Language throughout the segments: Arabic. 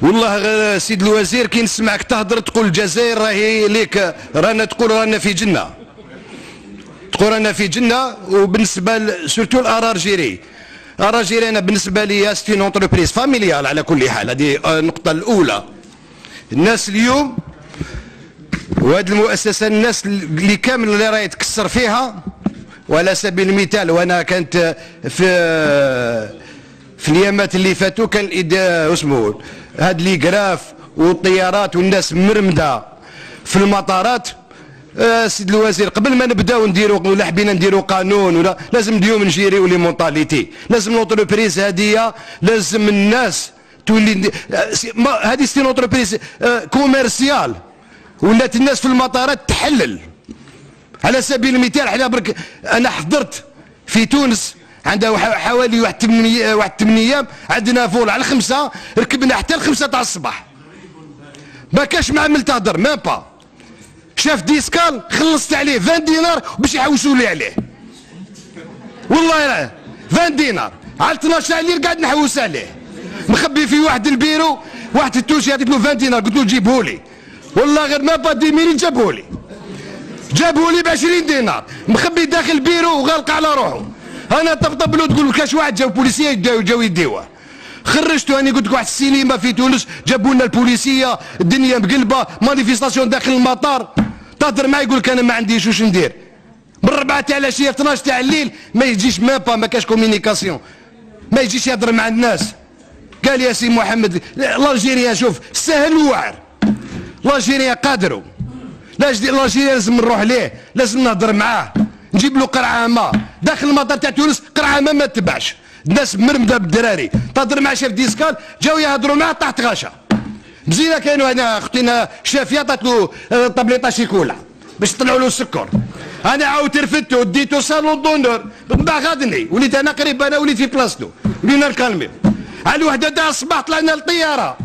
والله غير سيد الوزير كي نسمعك تهضر تقول الجزائر راهي ليك، رانا تقول رانا في جنه، تقول رانا في جنه. وبالنسبه سورتو الاراجيري، اراجيري انا بالنسبه لي سي اون اونتربريز فاميليال على كل حال، هذه النقطه الاولى. الناس اليوم وهذه المؤسسه الناس اللي كامل اللي راهي تكسر فيها، وعلى سبيل المثال وانا كانت في الايامات اللي فاتوا كان اسمه هاد لي كراف والطيارات والناس مرمده في المطارات. سيد الوزير قبل ما نبداو نديروا ولا حبينا نديروا قانون ولا لازم اليوم نجيريو لي مونطاليتي، لازم لونتربريز هذه لازم الناس تولي هذه سي لونتربريز كوميرسيال، ولات الناس في المطارات تحلل. على سبيل المثال حنا برك انا حضرت في تونس عندها حوالي واحد 8 ايام عندنا فول على 5، ركبنا حتى ل5 تاع الصباح ما كاش معامل تهضر ميم با. شاف ديسكال خلصت عليه 20 دينار باش يحوسوا لي عليه، والله لا 20 دينار على 12 لير قاعد نحوس عليه، مخبي في واحد البيرو. واحد التونسي عطيت له 20 دينار قلت له جيبه لي، والله غير ما با 10 مينيت جابه لي ب 20 دينار، مخبي داخل البيرو وغالق على روحه. انا طبطب له تقول كاش واحد جاو بوليسيه جاو يديوه. خرجته انا قلت لك واحد السينما في تونس جابوا لنا البوليسيه، الدنيا مقلبه، مانيفيستاسيون داخل المطار، تهضر معاه يقول لك انا ما عنديش واش ندير. من 4 تاع العشيه 12 تاع الليل ما يجيش ميم با، ما كاش كومينيكاسيون، ما يجيش يهضر مع الناس. قال يا سي محمد الالجيريان شوف سهل وواعر، الالجيريان قادروا، الالجيريان لازم نروح ليه، لازم نهضر معاه، نجيب له قرعامه داخل المطار تاع تونس، قرعامه ما تبعش، الناس مرمده بالدراري. تهضر مع شاف ديسكال جاو يهضروا معاه تحت غاشا. مزيانه كانوا هنا اختنا شافيه عطات له طابليطه شيكولا باش يطلعوا له السكر. انا عاود رفدته وديته صالون دونور، من بعد غادني وليت انا قريب، انا وليت في بلاصتو ولينا نكلمي. على الوحده تاع الصباح طلعنا للطياره،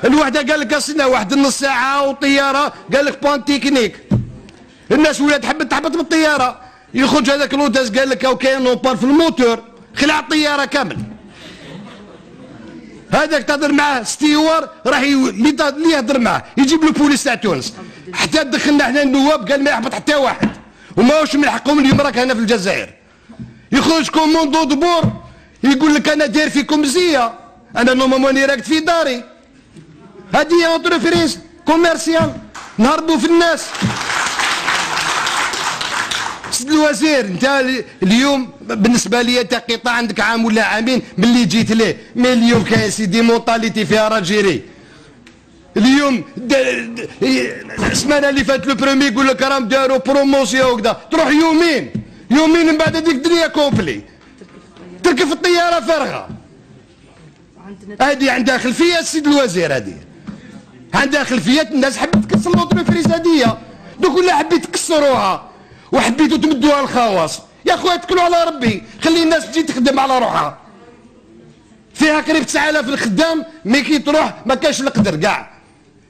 الوحده قال لك اصلنا واحد نص ساعه وطياره، قال لك بوان تكنيك. الناس ولات تحب تهبط بالطياره، يخرج هذاك لوتاس قال لك او كاين نوبار في الموتور، خلع الطياره كامل. هذاك تهضر معاه ستيوار راح اللي يهضر معاه يجيب له بوليس تاع تونس، حتى دخلنا احنا النواب قال ما يهبط حتى واحد، وماهوش من حقهم اليوم راك هنا في الجزائر. يخرج كوموندو دبور يقول لك انا داير فيكم مزيه، انا نورمالمون راكد في داري. هذه اونتربريز كوميرسيال نهربوا في الناس. سيد الوزير انت اليوم بالنسبه لي انت قطاع عندك عام ولا عامين ملي جيت ليه، مي اليوم كاين سيدي مونطاليتي فيها راجيري. اليوم السمانه اللي فاتت لو برومي يقول لك راهم داروا بروموسيون وكذا، تروح يومين من بعد هذيك الدنيا كومبلي تركب في الطياره فارغه. هذه عندها خلفيه السيد الوزير، هذه عندها خلفيات. الناس حبت تكسر لونتربريز هذه، دوك ولا حبيت تكسروها وحبيتوا تمدوها للخواص. يا خويا اتكلوا على ربي، خلي الناس تجي تخدم على روحها. فيها قريب 9000 الخدام، مي كي تروح ما كاش القدر كاع،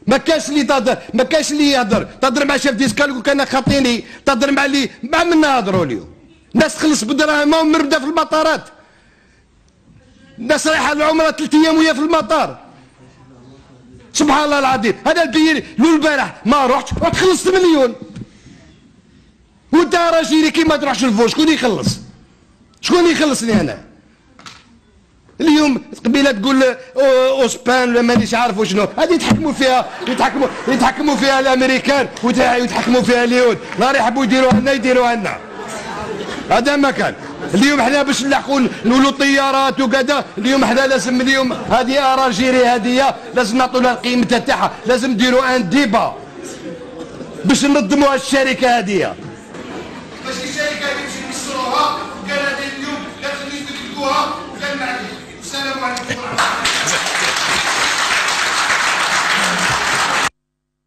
ما كاش اللي تهضر، ما كاش اللي يهضر. تهضر مع شاف ديسكال يقول لك انا خاطيني، تهضر مع اللي مع من نهضروا اليوم. الناس تخلص بدراهمها ومرمده في المطارات، الناس رايحه العمره 3 ايام وهي في المطار. سبحان الله العظيم. هذا البير البارح ما رحتش وتخلصت مليون، وانت راجلي كي ما تروحش الفوز شكون يخلص؟ شكون يخلصني انا؟ اليوم قبيله تقول اوسبان ولا مانيش عارف شنو، هذه يتحكموا فيها الامريكان ويتحكموا فيها اليهود، نهار يحبوا يديروها لنا. هذا ما كان. اليوم احنا باش نلحقوا نولوا طيارات وكذا، اليوم احنا لازم اليوم هذه اراجيري هذه لازم نعطوا لها القيمه تاعها، لازم نديروا ان ديبا باش ننظموا الشركه هذه.